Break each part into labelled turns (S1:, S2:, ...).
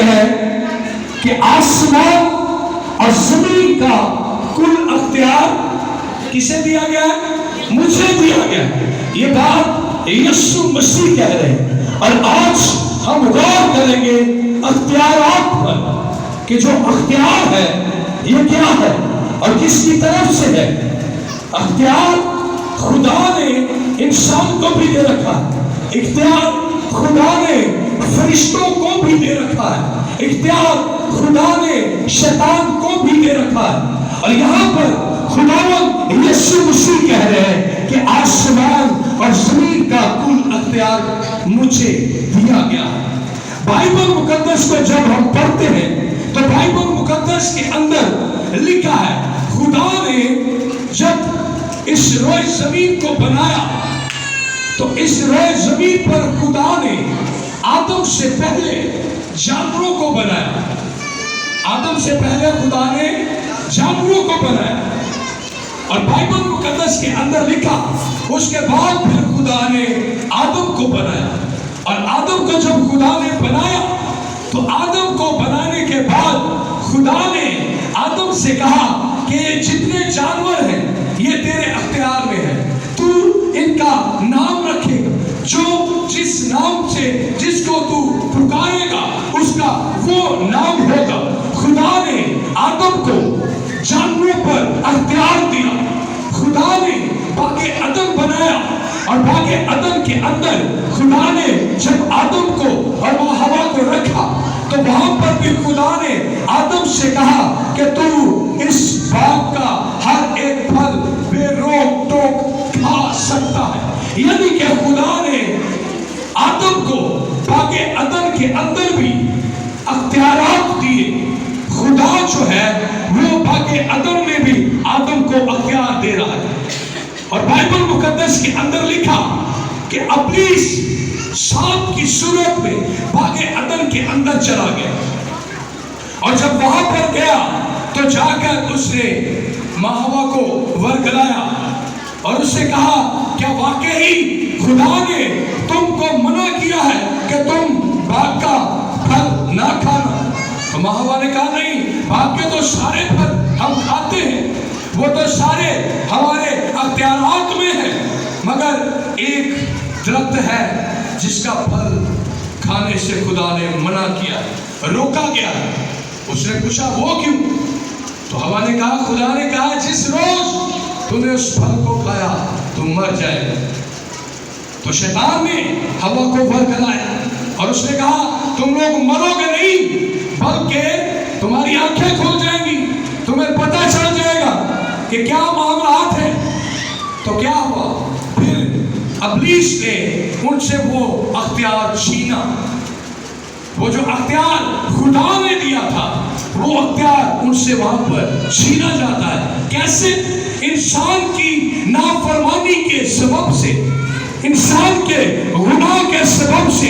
S1: ہیں کہ آسمان اور زمین کا کل اختیار کسے دیا گیا ہے؟ مجھے دیا گیا ہے۔ یہ بات یسوع مسیح کہہ رہے ہیں۔ اور آج ہم غور کریں گے اختیارات پر کہ جو اختیار ہے یہ کیا ہے اور کس کی طرف سے ہے۔ اختیار خدا نے انسان کو بھی دے رکھا ہے، اختیار خدا نے فرشتوں کو بھی دے رکھا ہے، اختیار خدا نے شیطان کو بھی دے رکھا ہے۔ اور یہاں پر خداوند یسوع مسیح کہہ رہے ہیں کہ آسمان اور زمین کا کل اختیار مجھے دیا گیا ہے۔ بائبل مقدس کو جب ہم پڑھتے ہیں تو بائبل مقدس کے اندر لکھا ہے خدا نے جب اس روئے زمین کو بنایا تو اس روئے زمین پر خدا نے آدم سے پہلے جانوروں کو بنایا۔ آدم سے پہلے خدا نے جانوروں کو بنایا اور بائبل مقدس کے اندر لکھا اس کے بعد پھر خدا نے آدم کو بنایا۔ اور آدم کو جب خدا نے بنایا تو آدم کو بنانے کے بعد خدا نے آدم سے کہا کہ یہ جتنے جانور ہیں یہ تیرے اختیار میں ہیں، تو ان کا نام رکھے گا، جو جس نام سے جس کو تو پکارے گا اس کا وہ نام ہوگا۔ خدا نے آدم کو جانوروں پر اختیار دیا۔ خدا نے باغ عدن بنایا اور باغ عدن کے اندر خدا نے جب آدم کو اور حوا کو رکھا تو وہاں پر بھی خدا نے آدم سے کہا کہ تو اس باغ کا ہر ایک پھل بے روک ٹوک کھا سکتا ہے۔ یعنی کہ خدا نے آدم کو باغ عدن کے اندر بھی اختیارات دیے۔ خدا جو ہے وہ باغ عدن میں بھی آدم کو اختیار دے رہا ہے۔ اور بائبل مقدس کے اندر لکھا کہ ابلیس سانپ کی صورت میں باغ عدن کے اندر چلا گیا اور جب وہاں پر گیا تو جا کر اس نے ماں حوا کو ورگلایا اور اس سے کہا کیا واقعی خدا نے تم کو منع کیا ہے کہ تم باغ کا پھل نہ کھانا؟ تو ماں حوا نے کہا نہیں، باغ کے تو سارے پھل ہم کھاتے ہیں، وہ تو سارے ہمارے اختیارات میں ہیں، مگر ایک درخت ہے جس کا پھل کھانے سے خدا نے منع کیا، روکا گیا ہے۔ اس نے پوچھا وہ کیوں؟ تو حوا نے کہا خدا نے کہا جس روز تو نے اس پھل کو کھایا تو مر جائے گا۔ تو شیطان نے حوا کو ورگلایا اور اس نے کہا تم لوگ مرو گے نہیں بلکہ تمہاری آنکھیں کھل جائیں گی، تمہیں پتہ چل جائے گا کہ کیا معاملات ہیں۔ تو کیا ہوا؟ پھر ابلیس نے ان سے وہ اختیار چھینا، وہ جو اختیار خدا نے دیا تھا وہ اختیار ان سے وہاں پر چھینا جاتا ہے۔ کیسے؟ انسان کی نافرمانی کے سبب سے، انسان کے گناہ کے سبب سے،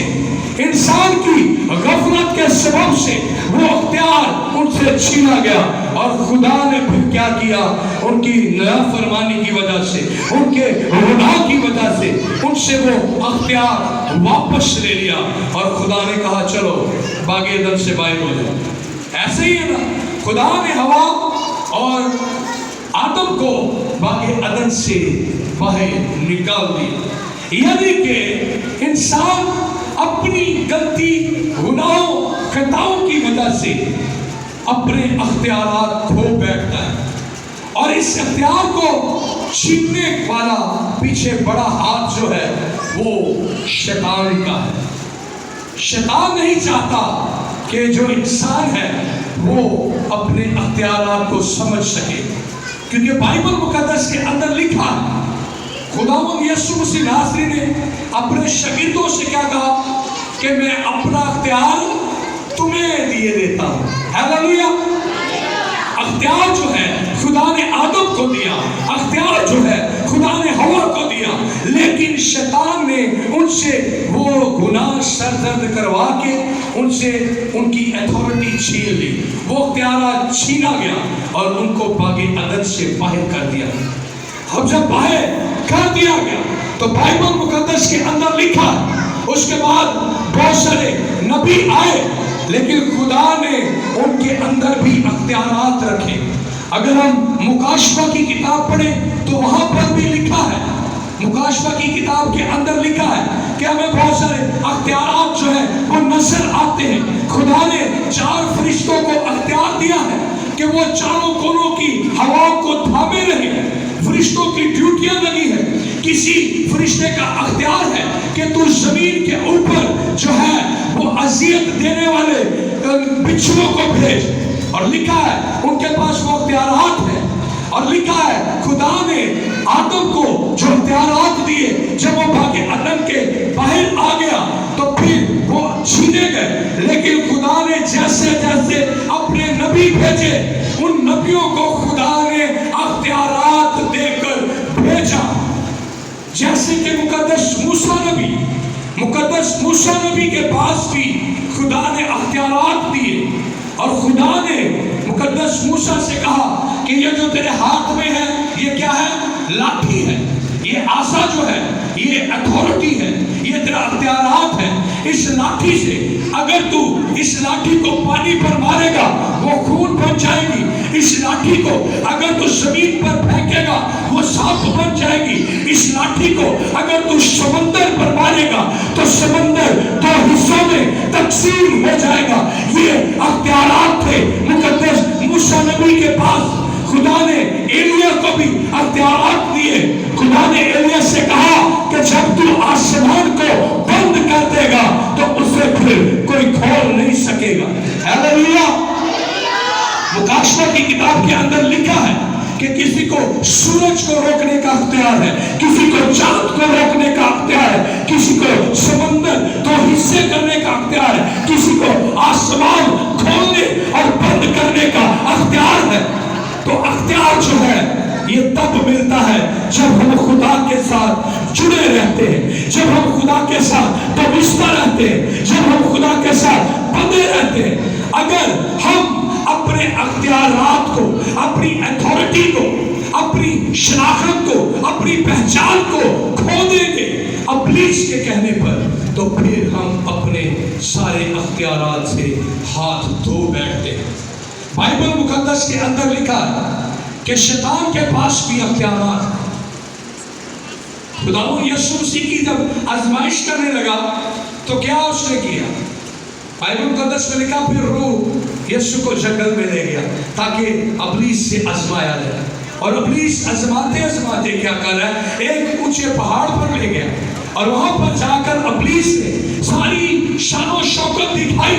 S1: انسان کی غفلت کے سبب سے وہ اختیار ان سے چھینا گیا۔ اور خدا نے پھر کیا کیا؟ ان کی نافرمانی کی وجہ سے، ان کے گناہ کی وجہ سے ان سے وہ اختیار واپس لے لیا اور خدا نے کہا چلو باغ عدن سے باہر ہو جاؤ۔ ایسے ہی ہے نا، خدا نے حوا اور آدم کو باغ عدن سے باہر نکال دیا۔ یعنی کہ انسان اپنی غلطی، گناہوں، خطاؤں کی وجہ سے اپنے اختیارات کھو بیٹھتا ہے اور اس اختیار کو چھیننے والا پیچھے بڑا ہاتھ جو ہے وہ شیطان کا ہے۔ شیطان نہیں چاہتا کہ جو انسان ہے وہ اپنے اختیارات کو سمجھ سکے، کیونکہ بائبل مقدس کے اندر لکھا ہے خداوند یسوع مسیح ناصری نے اپنے شاگردوں سے کیا کہا کہ میں اپنا اختیار تمہیں دیے دیتا ہوں۔ ہیلیلویا! اختیار جو ہے خدا نے آدم کو دیا، اختیار جو ہے خدا نے حوا کو دیا، لیکن شیطان نے ان سے وہ گناہ سرزد کروا کے ان سے ان کی اتھارٹی چھین لی، وہ اختیارات چھینا گیا اور ان کو باغ عدن سے باہر کر دیا۔ اب جب باہر کر دیا گیا تو بائبل مقدس کے اندر لکھا، اس کے بعد بہت سارے نبی آئے لیکن خدا نے ان کے اندر بھی اختیارات رکھے. اگر ہم مکاشفہ کی کتاب پڑھیں تو وہاں پر بھی لکھا ہے، مکاشفہ کی کتاب کے اندر لکھا ہے کہ ہمیں بہت سارے اختیارات جو ہیں وہ نظر آتے ہیں. خدا نے 4 فرشتوں کو اختیار دیا ہے کہ وہ چاروں کونوں کی ہوا کو تھامے رہے. فرشتوں کی ڈیوٹیاں لگی ہیں. کسی فرشتے کا اختیار ہے کہ تو زمین کے اوپر جو ہے وہ اذیت دینے والے بچھوؤں کو بھیج. اور لکھا ہے ان کے پاس وہ اختیارات ہیں. اور لکھا ہے خدا نے آدم کو جو اختیارات دیے جب وہ باغ عدن کے باہر آ گیا تو پھر وہ چھینے گئے. لیکن خدا نے جیسے جیسے اپنے نبی بھیجے ان نبیوں کو خدا نے اختیارات دے کر بھیجا. جیسے کہ مقدس موسیٰ نبی کے پاس بھی خدا نے اختیارات دیے. اور خدا نے مقدس موسیٰ سے کہا کہ یہ جو تیرے ہاتھ میں ہے یہ کیا ہے؟ لاٹھی ہے. یہ عصا جو ہے یہ اتھارٹی ہے، یہ تیرا اختیارات ہے. اس لاٹھی سے اگر تو اس لاٹھی کو پانی پر مارے گا وہ خون بن جائے گی. اس لاٹھی کو اگر تو زمین پر پھینکے گا وہ سانپ بن جائے گی. اس لاٹھی کو اگر تو سمندر پر مارے گا تو سمندر 2 حصوں میں تقسیم ہو جائے گا. یہ اختیارات تھے مقدس موسیٰ نبی کے پاس. خدا نے ایلیا کو بھی اختیارات دیے. خدا نے ایلیا سے کہا کہ جب تو آسمان کو بند کر دے گا تو اسے پھر کوئی کھول نہیں سکے گا. ہیلیلویا. مکاشفہ کی کتاب کے اندر لکھا ہے کہ کسی کو سورج کو روکنے کا اختیار ہے، کسی کو چاند کو روکنے کا اختیار ہے، کسی کو سمندر 2 حصے کرنے کا اختیار ہے، کسی کو آسمان کھولنے اور بند کرنے کا اختیار ہے. تو اختیار جو ہے یہ تب ملتا ہے جب ہم خدا کے ساتھ جڑے رہتے ہیں، جب ہم خدا کے ساتھ وابستہ رہتے ہیں، جب ہم خدا کے ساتھ بندھے رہتے ہیں. اگر ہم اپنے اختیارات کو، اپنی اتھارٹی کو، اپنی شناخت کو، اپنی پہچان کو کھو دیں گے ابلیس کے کہنے پر تو پھر ہم اپنے سارے اختیارات سے ہاتھ دھو بیٹھتے ہیں. بائبل مقدس کے اندر لکھا ہے کہ شیطان کے پاس بھی اختیارات. خداوند یسوع مسیح کی جب آزمائش کرنے لگا تو کیا اس نے کیا؟ بائبل مقدس میں لکھا پھر روح یسوع کو جنگل میں لے گیا تاکہ ابلیس سے آزمایا جائے. اور ابلیس آزماتے کیا کر رہا ہے؟ ایک اونچے پہاڑ پر لے گیا اور وہاں پر جا کر ابلیس نے ساری شان و شوکت دکھائی.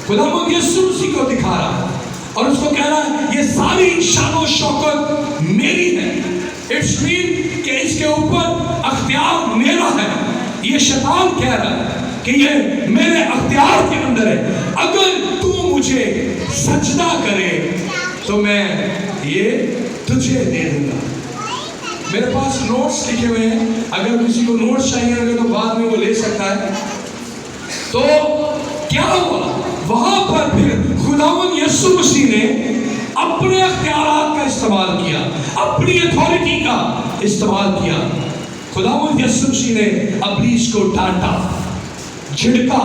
S1: خداوند یسوع مسیح کو دکھا رہا ہے اور اس کو کہہ رہا ہے یہ ساری شان و شوکت میری ہے. اٹس مین کہ اس کے اوپر اختیار میرا ہے. یہ شیطان کہہ رہا ہے کہ یہ میرے اختیار کے اندر ہے. اگر تو مجھے سجدہ کرے تو میں یہ تجھے دے دوں گا. میرے پاس نوٹس لکھے ہوئے ہیں، اگر کسی کو نوٹس چاہیے ہوگا تو بعد میں وہ لے سکتا ہے. تو کیا ہوا وہاں پر؟ پھر خداوند یسوع مسیح نے اپنے اختیارات کا استعمال کیا، اپنی اتھارٹی کا استعمال کیا. خداوند یسوع مسیح نے ابلیس کو ڈانٹا، جھڑکا.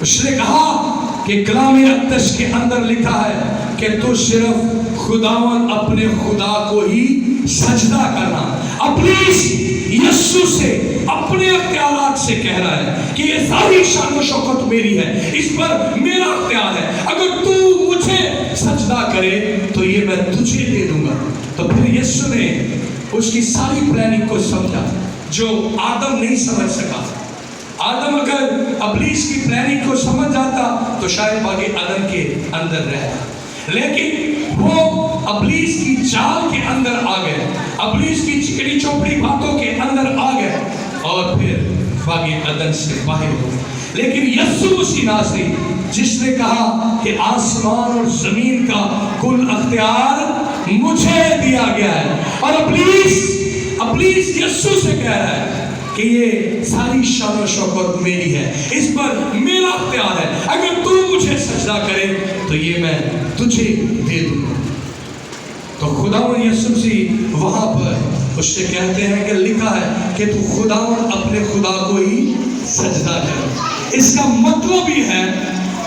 S1: اس نے کہا کہ کلام اقدس کے اندر لکھا ہے کہ تو صرف خداوند اپنے خدا کو ہی سجدہ کرنا. ابلیس یسوع سے اپنے اختیارات سے کہہ رہا ہے کہ یہ ساری شان و شوکت میری ہے، اس پر میرا اختیار ہے. اگر تو مجھے سجدہ کرے تو یہ میں تجھے دے دوں گا. تو پھر یسوع نے اس کی ساری پلاننگ کو سمجھا جو آدم نہیں سمجھ سکا. آدم اگر ابلیس کی پلاننگ کو سمجھ جاتا تو شاید باغ عدن کے اندر رہتا، لیکن وہ ابلیس کی چال کے اندر آ گئے، ابلیس کی چکڑی چوپڑی باتوں کے اندر آ گئے اور پھر باغ عدن سے باہر ہو گئے. لیکن یسوع مسیح ناصری جس نے کہا کہ آسمان اور زمین کا کل اختیار مجھے دیا گیا ہے، اور ابلیس یسوع سے کہہ رہا ہے کہ یہ ساری شان و شوکت میری ہے، اس پر میرا اختیار ہے. اگر تو مجھے سجدہ کرے تو یہ میں تجھے دے دوں گا. تو خداوند یسوع مسیح وہاں پر اس سے کہتے ہیں کہ لکھا ہے کہ تو خداوند اپنے خدا کو ہی سجدہ کر. اس کا مطلب یہ ہے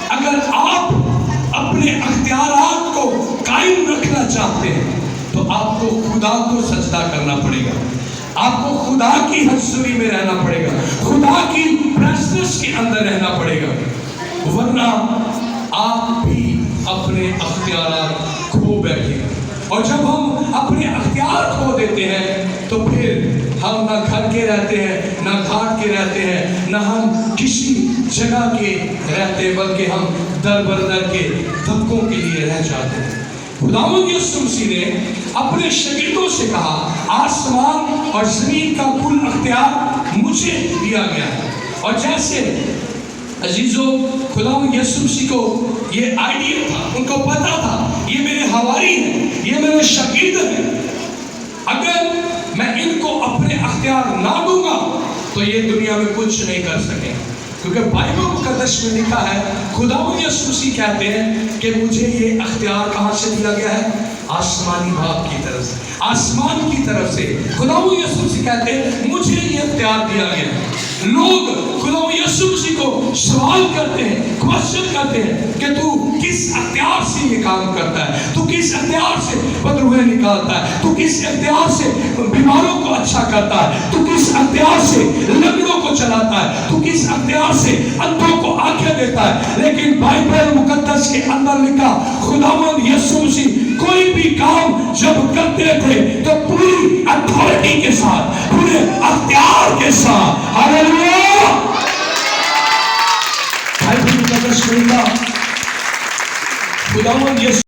S1: اگر آپ اپنے اختیارات کو قائم رکھنا چاہتے ہیں تو آپ کو خدا کو سجدہ کرنا پڑے گا، آپ کو خدا کی حضوری میں رہنا پڑے گا، خدا کی پریزنس کے اندر رہنا پڑے گا، ورنہ آپ بھی اپنے اختیارات کھو بیٹھے گا۔ اور جب ہم اپنے اختیار کھو دیتے ہیں تو پھر ہم نہ گھر کے رہتے ہیں، نہ گھاٹ کے رہتے ہیں، نہ ہم کسی جگہ کے رہتے، بلکہ ہم در بدر کے دھکوں کے لیے رہ جاتے ہیں۔ خداوند یسوع مسیح نے اپنے شاگردوں سے کہا آسمان اور زمین کا کل اختیار مجھے دیا گیا ہے۔ اور جیسے عزیزو خداوند یسوع مسیح کو یہ آئیڈیا تھا، ان کو پتا تھا یہ میرے حواری ہیں، یہ میرے شاگرد ہیں، اگر میں ان کو اپنے اختیار نہ دوں گا تو یہ دنیا میں کچھ نہیں کر سکیں، کیونکہ بائبل مقدس میں لکھا ہے خداوند یسوع مسیح کہتے ہیں کہ مجھے یہ اختیار کہاں سے دیا گیا ہے؟ آسمانی باپ کی طرف سے، آسمان کی طرف سے۔ خداوند یسوع مسیح کہتے ہیں مجھے یہ اختیار دیا گیا ہے۔ لوگ خداوند یسوع مسیح کو سوال کرتے ہیں، کوشچن کرتے ہیں کہ تو کس اختیار سے یہ کام کرتا ہے، تو کس اختیار سے بدروہیں نکالتا ہے، تو کس اختیار سے بیماروں کو اچھا کرتا ہے، تو کس اختیار سے لنگڑوں کو چلاتا ہے، تو کس اختیار سے اندھوں کو آنکھیں دیتا ہے۔ لیکن بائبل مقدس کے اندر لکھا خداوند یسوع مسیح کوئی بھی کام جب کرتے تھے تو پوری اتھارٹی کے ساتھ، پورے اختیار کے ساتھ، ہاللیلویا، بائبل مقدس میں لکھا خداوند یسوع